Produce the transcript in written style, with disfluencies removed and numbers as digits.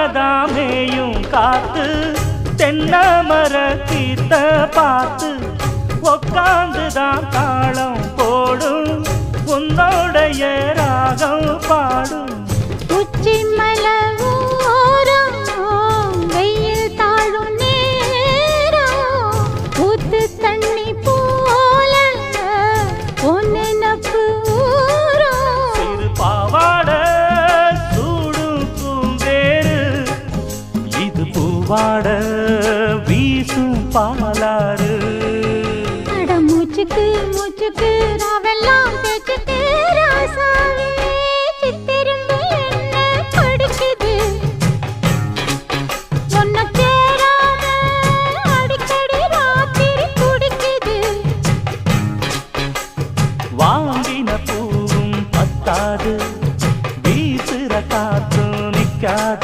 மாடதாமேயும் காத்து தென்னமர கீத்த பார்த்து உக்காந்துதான் தாளம் போடும் உன்னோடைய ராகம் பாடும் உச்சி மலவோரம் வெயில் தாழும் நேரம் ஊத்து தண்ணி போல ஒன்னு நப்பு ஊரும் சிறு பாவாட சூடும் பூந்தேரு இது பூவாட வீசும் பாலாறு